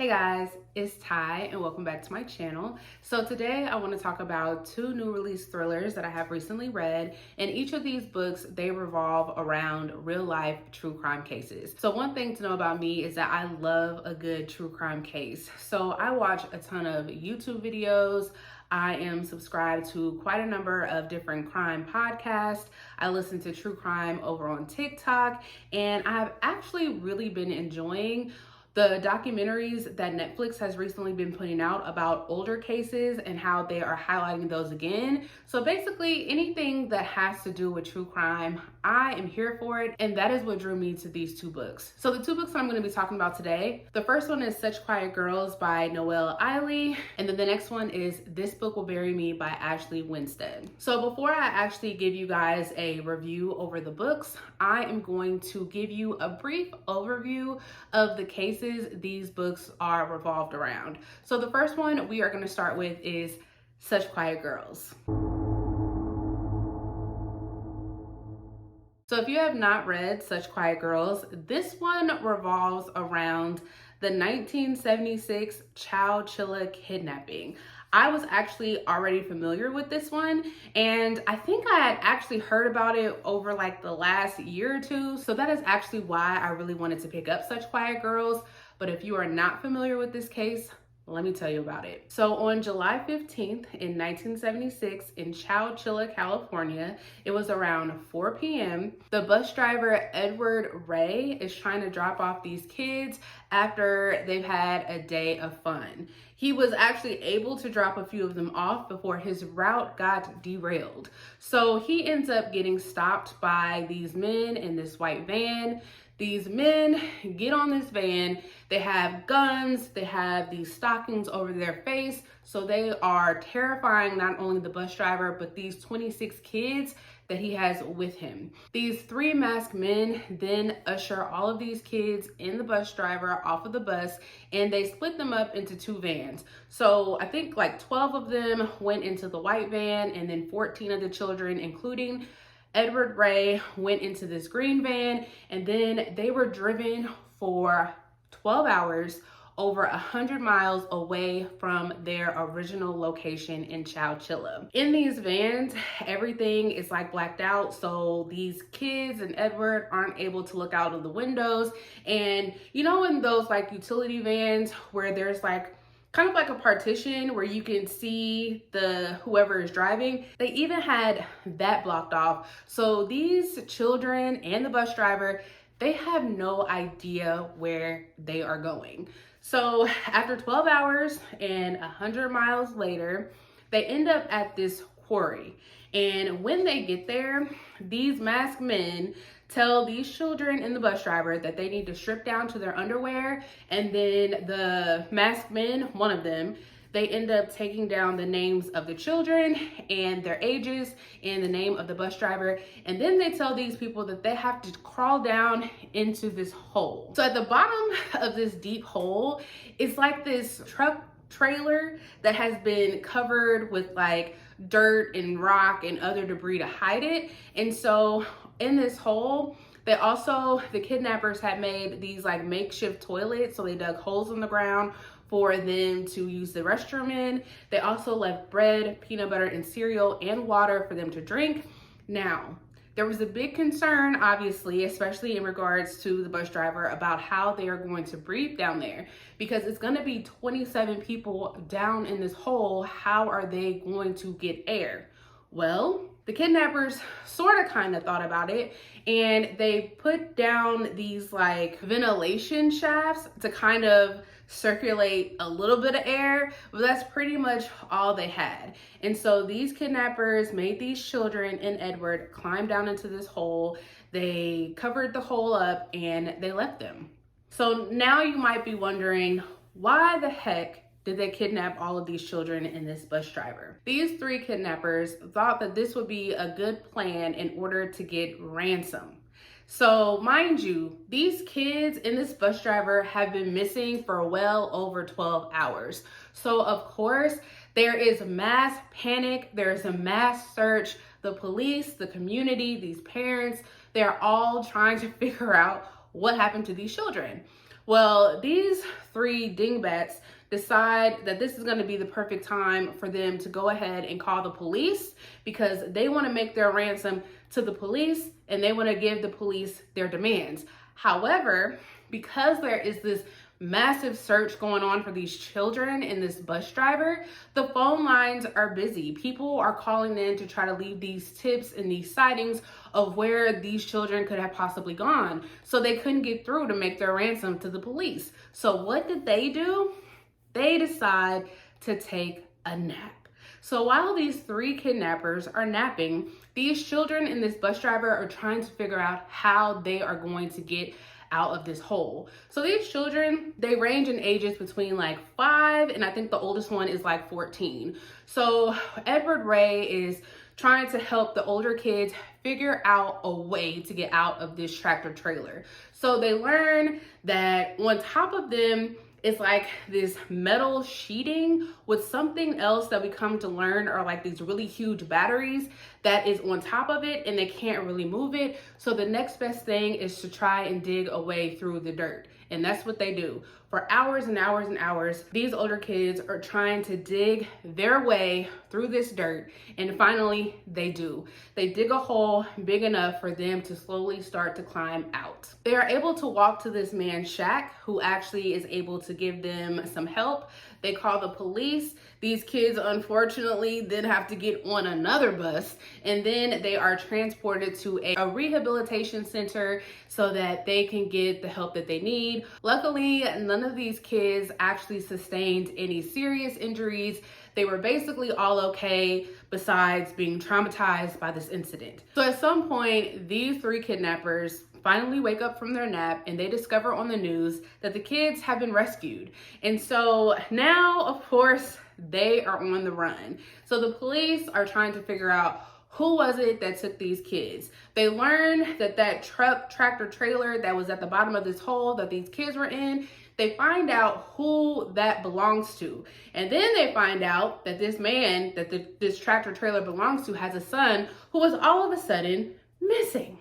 guys, it's Ty and welcome back to my channel. So today I want to talk about two new release thrillers that I have recently read, and each of these books, they revolve around real life true crime cases. So one thing to know about me is that I love a good true crime case. So I watch a ton of YouTube videos. I am subscribed to quite a number of different crime podcasts. I listen to true crime over on TikTok, and I've actually really been enjoying the documentaries that Netflix has recently been putting out about older cases and how they are highlighting those again. So basically anything that has to do with true crime, I am here for it. And that is what drew me to these two books. So the two books that I'm going to be talking about today, the first one is Such Quiet Girls by Noelle W. And then the next one is This Book Will Bury Me by Ashley Winstead. So before I actually give you guys a review over the books, I am going to give you a brief overview of the cases these books are revolved around. So the first one we are going to start with is Such Quiet Girls. So if you have not read Such Quiet Girls, this one revolves around the 1976 Chowchilla Kidnapping. I was actually already familiar with this one, and I think I had actually heard about it over like the last year or two. So that is actually why I really wanted to pick up Such Quiet Girls. But if you are not familiar with this case, let me tell you about it. So on July 15th in 1976 in Chowchilla, California, it was around 4 p.m. The bus driver, Edward Ray, is trying to drop off these kids after they've had a day of fun. He was actually able to drop a few of them off before his route got derailed. So he ends up getting stopped by these men in this white van. These men get on this van, they have guns, they have these stockings over their face, so they are terrifying not only the bus driver, but these 26 kids that he has with him. These three masked men then usher all of these kids and the bus driver off of the bus, and they split them up into two vans. So I think like 12 of them went into the white van, and then 14 of the children, including Edward Ray, went into this green van, and then they were driven for 12 hours over 100 miles away from their original location in Chowchilla. In these vans, everything is like blacked out, so these kids and Edward aren't able to look out of the windows. And you know, in those like utility vans where there's like kind of like a partition where you can see whoever is driving, they even had that blocked off. So these children and the bus driver, they have no idea where they are going. So after 12 hours and 100 miles later, they end up at this quarry. And when they get there, these masked men tell these children and the bus driver that they need to strip down to their underwear. And then the masked men, one of them, they end up taking down the names of the children and their ages and the name of the bus driver. And then they tell these people that they have to crawl down into this hole. So at the bottom of this deep hole, it's like this truck trailer that has been covered with like dirt and rock and other debris to hide it. And so in this hole, the kidnappers had made these like makeshift toilets. So they dug holes in the ground for them to use the restroom in. They also left bread, peanut butter, and cereal and water for them to drink. Now, there was a big concern, obviously, especially in regards to the bus driver, about how they are going to breathe down there, because it's going to be 27 people down in this hole. How are they going to get air? Well, the kidnappers sort of kind of thought about it, and they put down these like ventilation shafts to kind of circulate a little bit of air, but that's pretty much all they had. And so these kidnappers made these children and Edward climb down into this hole. They covered the hole up and they left them. So now you might be wondering, why the heck did they kidnap all of these children and this bus driver? These three kidnappers thought that this would be a good plan in order to get ransom. So mind you, these kids and this bus driver have been missing for well over 12 hours. So of course, there is mass panic, there's a mass search. The police, the community, these parents, they're all trying to figure out what happened to these children. Well, these three dingbats decide that this is going to be the perfect time for them to go ahead and call the police because they want to make their ransom to the police and they want to give the police their demands. However, because there is this massive search going on for these children and this bus driver, the phone lines are busy. People are calling in to try to leave these tips and these sightings of where these children could have possibly gone. So they couldn't get through to make their ransom to the police. So what did they do? They decide to take a nap. So while these three kidnappers are napping, these children and this bus driver are trying to figure out how they are going to get out of this hole. So these children, they range in ages between like 5 and I think the oldest one is like 14. So Edward Ray is trying to help the older kids figure out a way to get out of this tractor trailer. So they learn that on top of them is like this metal sheeting with something else that we come to learn are like these really huge batteries that is on top of it and they can't really move it. So the next best thing is to try and dig a way through the dirt. And that's what they do. For hours and hours and hours, these older kids are trying to dig their way through this dirt. And finally, they do. They dig a hole big enough for them to slowly start to climb out. They are able to walk to this man's shack, who actually is able to give them some help. They call the police. These kids, unfortunately, then have to get on another bus, and then they are transported to a rehabilitation center so that they can get the help that they need. Luckily, none of these kids actually sustained any serious injuries. They were basically all okay besides being traumatized by this incident. So at some point, these three kidnappers finally wake up from their nap and they discover on the news that the kids have been rescued. And so now, of course, they are on the run. So the police are trying to figure out who was it that took these kids. They learned that that tractor trailer that was at the bottom of this hole that these kids were in, they find out who that belongs to. And then they find out that this man that this tractor trailer belongs to has a son who was all of a sudden missing.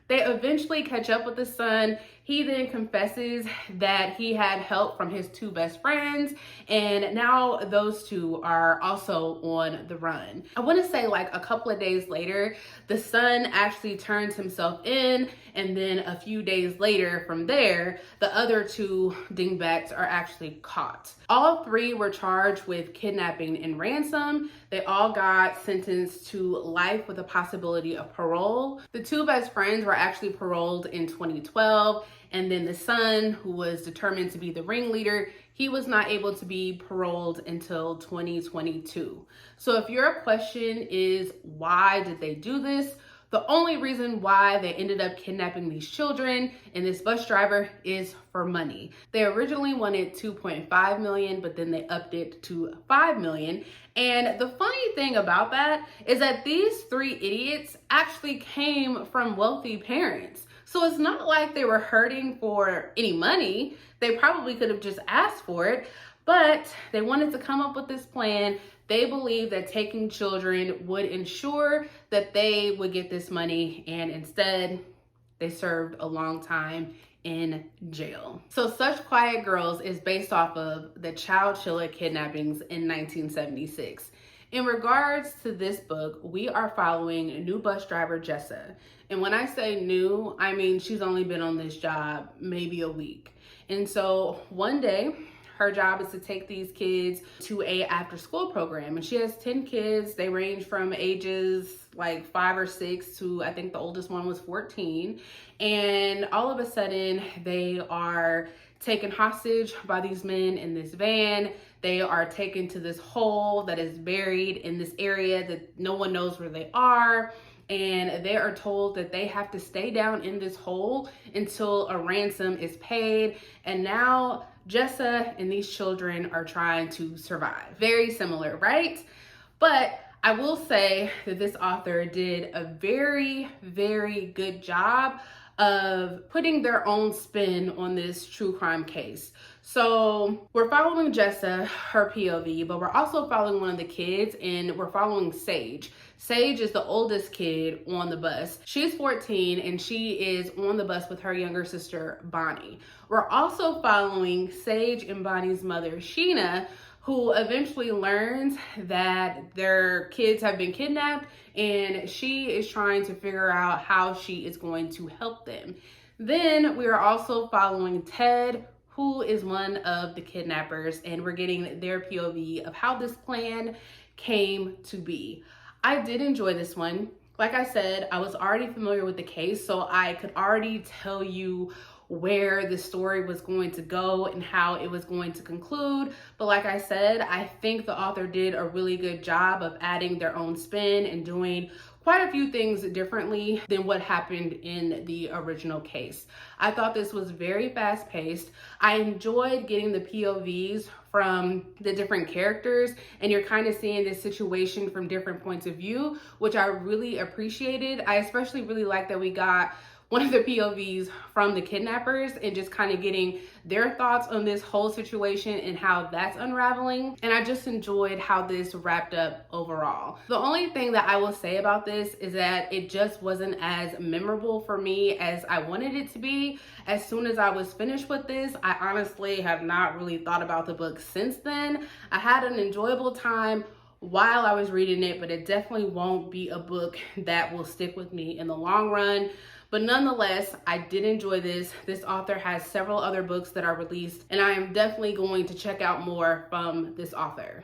They eventually catch up with the son. He then confesses that he had help from his two best friends, and now those two are also on the run. I want to say like a couple of days later, the son actually turns himself in, and then a few days later from there, the other two dingbats are actually caught. All three were charged with kidnapping and ransom. They all got sentenced to life with a possibility of parole. The two best friends were actually paroled in 2012. And then the son, who was determined to be the ringleader, he was not able to be paroled until 2022. So if your question is, why did they do this? The only reason why they ended up kidnapping these children and this bus driver is for money. They originally wanted 2.5 million, but then they upped it to 5 million. And the funny thing about that is that these three idiots actually came from wealthy parents. So it's not like they were hurting for any money. They probably could have just asked for it, but they wanted to come up with this plan. They believed that taking children would ensure that they would get this money, and instead they served a long time in jail. So Such Quiet Girls is based off of the Chowchilla Kidnappings in 1976. In regards to this book, we are following new bus driver Jessa. And when I say new, I mean she's only been on this job maybe a week. And so one day, her job is to take these kids to a after school program. And she has 10 kids. They range from ages like 5 or 6 to I think the oldest one was 14. And all of a sudden they are taken hostage by these men in this van. They are taken to this hole that is buried in this area that no one knows where they are. And they are told that they have to stay down in this hole until a ransom is paid. And now Jessa and these children are trying to survive. Very similar, right? But I will say that this author did a very, very good job of putting their own spin on this true crime case. So we're following Jessa, her POV, but we're also following one of the kids, and we're following Sage. Sage is the oldest kid on the bus. She's 14 and she is on the bus with her younger sister, Bonnie. We're also following Sage and Bonnie's mother, Sheena, who eventually learns that their kids have been kidnapped and she is trying to figure out how she is going to help them. Then we are also following Ted, who is one of the kidnappers, and we're getting their POV of how this plan came to be. I did enjoy this one. Like I said, I was already familiar with the case, so I could already tell you where the story was going to go and how it was going to conclude. But like I said, I think the author did a really good job of adding their own spin and doing quite a few things differently than what happened in the original case. I thought this was very fast paced. I enjoyed getting the POVs from the different characters, and you're kind of seeing this situation from different points of view, which I really appreciated. I especially really like that we got one of the POVs from the kidnappers and just kind of getting their thoughts on this whole situation and how that's unraveling. And I just enjoyed how this wrapped up overall. The only thing that I will say about this is that it just wasn't as memorable for me as I wanted it to be. As soon as I was finished with this, I honestly have not really thought about the book since then. I had an enjoyable time while I was reading it, but it definitely won't be a book that will stick with me in the long run. But nonetheless, I did enjoy this. This author has several other books that are released, and I am definitely going to check out more from this author.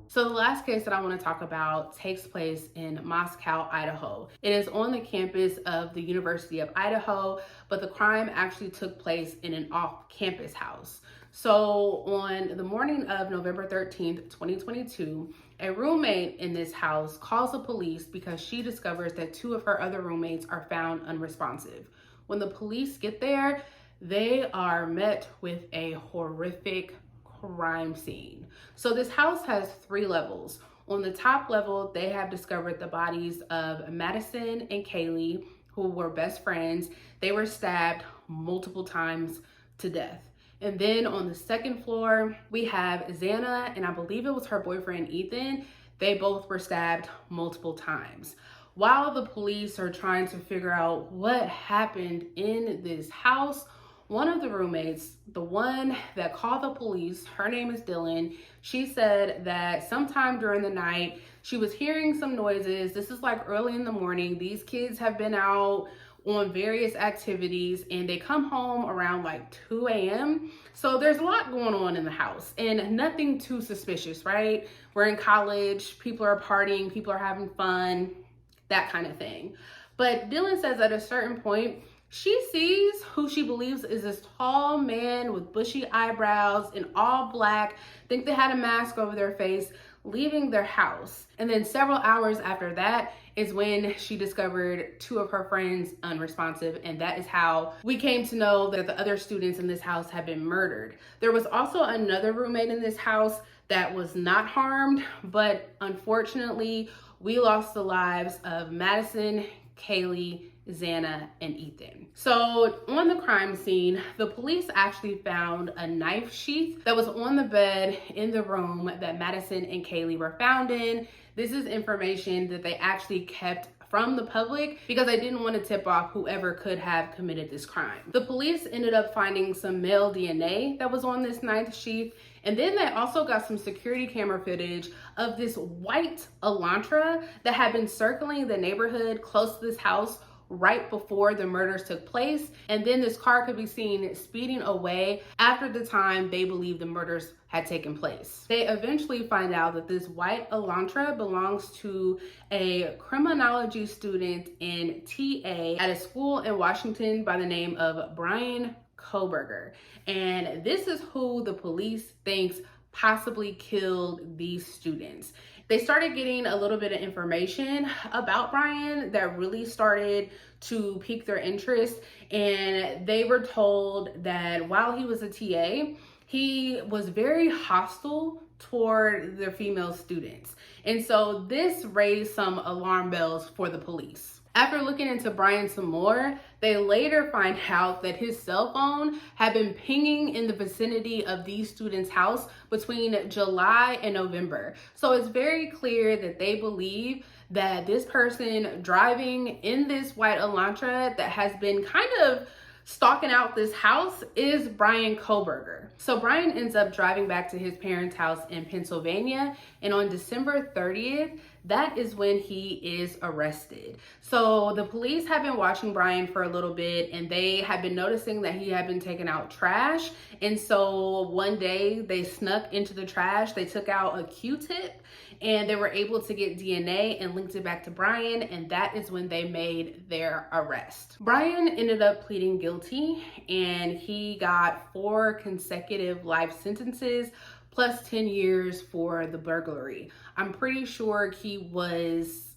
So the last case that I want to talk about takes place in Moscow, Idaho. It is on the campus of the University of Idaho, but the crime actually took place in an off-campus house. So on the morning of November 13th, 2022, a roommate in this house calls the police because she discovers that two of her other roommates are found unresponsive. When the police get there, they are met with a horrific crime scene. So this house has 3 levels. On the top level, they have discovered the bodies of Madison and Kaylee, who were best friends. They were stabbed multiple times to death. And then on the second floor, we have Xana, and I believe it was her boyfriend, Ethan. They both were stabbed multiple times. While the police are trying to figure out what happened in this house, one of the roommates, the one that called the police, her name is Dylan, she said that sometime during the night, she was hearing some noises. This is like early in the morning. These kids have been out on various activities and they come home around like 2 a.m. So there's a lot going on in the house and nothing too suspicious, right? We're in college, people are partying, people are having fun, that kind of thing. But Dylan says at a certain point, she sees who she believes is this tall man with bushy eyebrows in all black. I think they had a mask over their face, leaving their house. And then several hours after that is when she discovered 2 of her friends unresponsive, and that is how we came to know that the other students in this house had been murdered. There was also another roommate in this house that was not harmed, but unfortunately, we lost the lives of Madison, Kaylee, Xana, and Ethan. So on the crime scene, the police actually found a knife sheath that was on the bed in the room that Madison and Kaylee were found in. This is information that they actually kept from the public because they didn't want to tip off whoever could have committed this crime. The police ended up finding some male DNA that was on this knife sheath, and then they also got some security camera footage of this white Elantra that had been circling the neighborhood close to this house right before the murders took place. And then this car could be seen speeding away after the time they believe the murders had taken place. They eventually find out that this white Elantra belongs to a criminology student in TA at a school in Washington by the name of Brian Koberger. And this is who the police thinks possibly killed these students. They started getting a little bit of information about Brian that really started to pique their interest, and they were told that while he was a TA, he was very hostile toward the female students. And so this raised some alarm bells for the police. After looking into Brian some more, they later find out that his cell phone had been pinging in the vicinity of these students' house between July and November. So it's very clear that they believe that this person driving in this white Elantra that has been kind of stalking out this house is Brian Kohberger. So Brian ends up driving back to his parents' house in Pennsylvania, and on December 30th, that is when he is arrested. So the police have been watching Brian for a little bit, and they have been noticing that he had been taking out trash. And so one day they snuck into the trash, they took out a Q-tip, and they were able to get DNA and linked it back to Brian, and that is when they made their arrest. Brian ended up pleading guilty, and he got 4 consecutive life sentences plus 10 years for the burglary. I'm pretty sure he was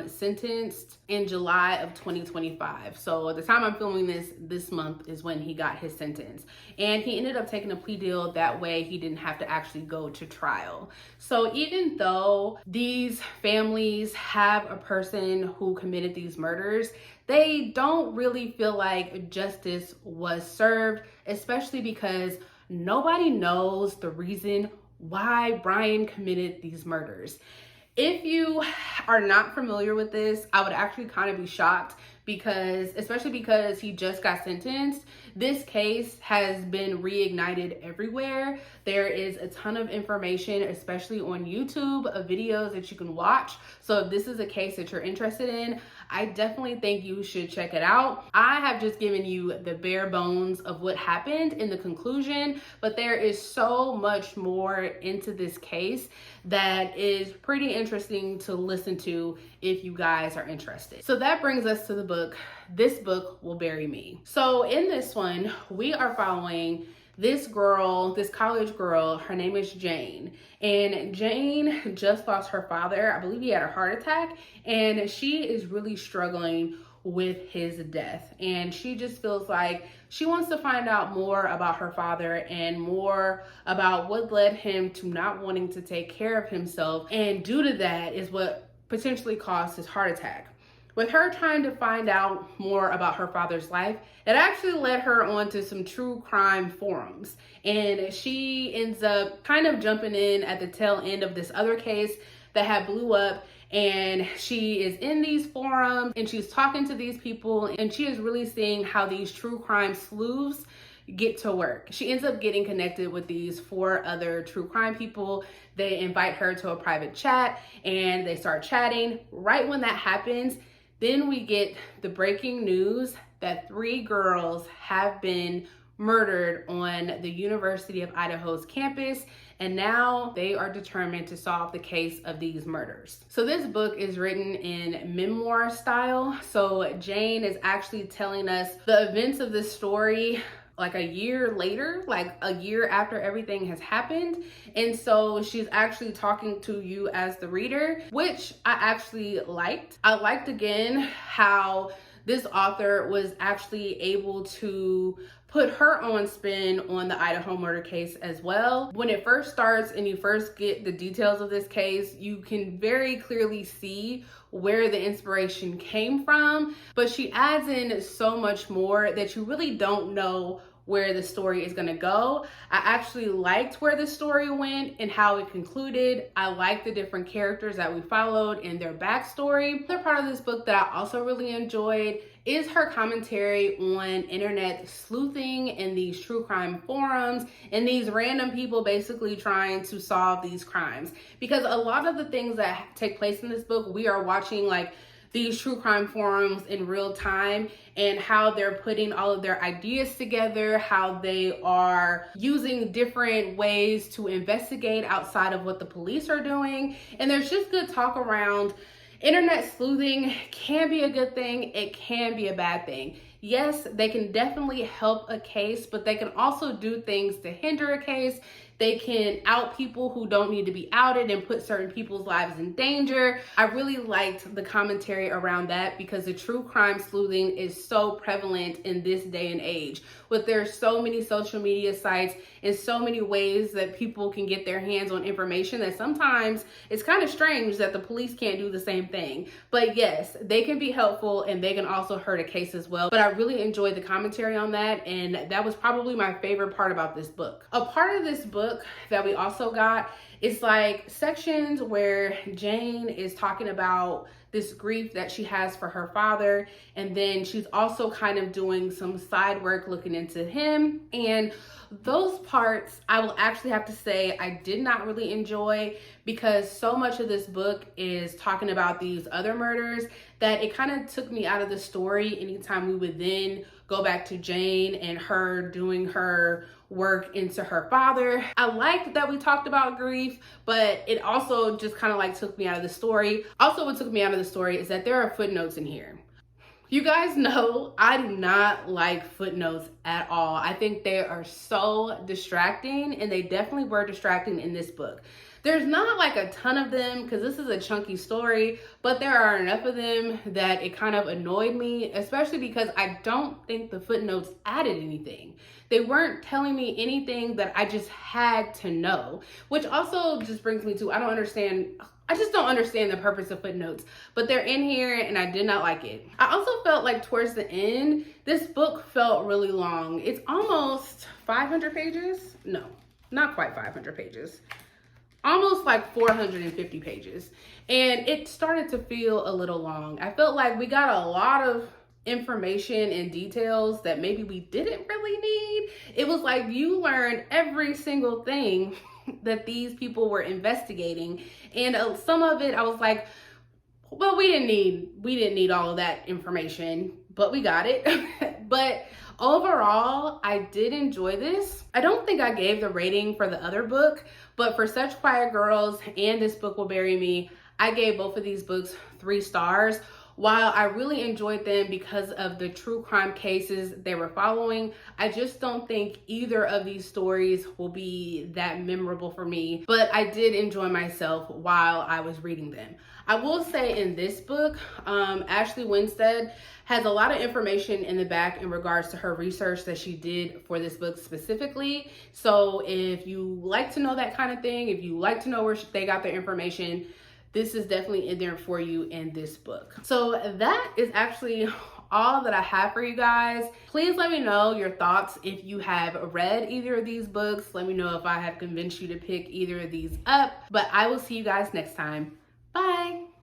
sentenced in July of 2025. So at the time I'm filming this month is when he got his sentence. And he ended up taking a plea deal. That way he didn't have to actually go to trial. So even though these families have a person who committed these murders, they don't really feel like justice was served, especially because nobody knows the reason why Brian committed these murders. If you are not familiar with this, I would actually kind of be shocked especially because he just got sentenced. This case has been reignited everywhere. There is a ton of information, especially on YouTube, of videos that you can watch. So if this is a case that you're interested in, I definitely think you should check it out. I have just given you the bare bones of what happened in the conclusion, but there is so much more into this case that is pretty interesting to listen to if you guys are interested. So that brings us to the book, This Book Will Bury Me. So in this one, we are following this girl, this college girl. Her name is Jane. And Jane just lost her father. I believe he had a heart attack. And she is really struggling with his death. And she just feels like she wants to find out more about her father and more about what led him to not wanting to take care of himself. And due to that is what potentially caused his heart attack. With her trying to find out more about her father's life, it actually led her onto some true crime forums. And she ends up kind of jumping in at the tail end of this other case that had blew up. And she is in these forums and she's talking to these people, and she is really seeing how these true crime sleuths get to work. She ends up getting connected with these 4 other true crime people. They invite her to a private chat and they start chatting. Right when that happens, then we get the breaking news that 3 girls have been murdered on the University of Idaho's campus, and now they are determined to solve the case of these murders. So this book is written in memoir style. So Jane is actually telling us the events of this story like a year later, like a year after everything has happened. And so she's actually talking to you as the reader, which I actually liked. I liked again how this author was actually able to put her own spin on the Idaho murder case as well. When it first starts and you first get the details of this case, you can very clearly see where the inspiration came from, but she adds in so much more that you really don't know where the story is gonna go. I actually liked where the story went and how it concluded. I liked the different characters that we followed and their backstory. Another part of this book that I also really enjoyed is her commentary on internet sleuthing and these true crime forums and these random people basically trying to solve these crimes. Because a lot of the things that take place in this book, we are watching like these true crime forums in real time and how they're putting all of their ideas together, how they are using different ways to investigate outside of what the police are doing. And there's just good talk around internet sleuthing. Can be a good thing, it can be a bad thing. Yes, they can definitely help a case, but they can also do things to hinder a case, They can out people who don't need to be outed and put certain people's lives in danger. I really liked the commentary around that because the true crime sleuthing is so prevalent in this day and age. With there's so many social media sites and so many ways that people can get their hands on information that sometimes it's kind of strange that the police can't do the same thing. But yes, they can be helpful and they can also hurt a case as well. But I really enjoyed the commentary on that, and that was probably my favorite part about this book. A part of this book that we also got is like sections where Jane is talking about this grief that she has for her father, and then she's also kind of doing some side work looking into him. And those parts I will actually have to say I did not really enjoy, because so much of this book is talking about these other murders that it kind of took me out of the story anytime we would then go back to Jane and her doing her work into her father. I liked that we talked about grief, but it also just kind of like took me out of the story. Also, what took me out of the story is that there are footnotes in here. You guys know I do not like footnotes at all. I think they are so distracting, and they definitely were distracting in this book. There's not like a ton of them because this is a chunky story, but there are enough of them that it kind of annoyed me, especially because I don't think the footnotes added anything. They weren't telling me anything that I just had to know, which also just brings me to, I just don't understand the purpose of footnotes, but they're in here and I did not like it. I also felt like towards the end, this book felt really long. It's almost 500 pages. No, not quite 500 pages. Almost like 450 pages. And it started to feel a little long. I felt like we got a lot of information and details that maybe we didn't really need. It was like you learned every single thing that these people were investigating, and some of it I was like, well, we didn't need all of that information, but we got it. But overall, I did enjoy this. I don't think I gave the rating for the other book, but for Such Quiet Girls and This Book Will Bury Me, I gave both of these books 3 stars. While I really enjoyed them because of the true crime cases they were following, I just don't think either of these stories will be that memorable for me, but I did enjoy myself while I was reading them. I will say in this book, Ashley Winstead has a lot of information in the back in regards to her research that she did for this book specifically. So if you like to know that kind of thing, if you like to know where they got their information, this is definitely in there for you in this book. So that is actually all that I have for you guys. Please let me know your thoughts if you have read either of these books. Let me know if I have convinced you to pick either of these up. But I will see you guys next time. Bye.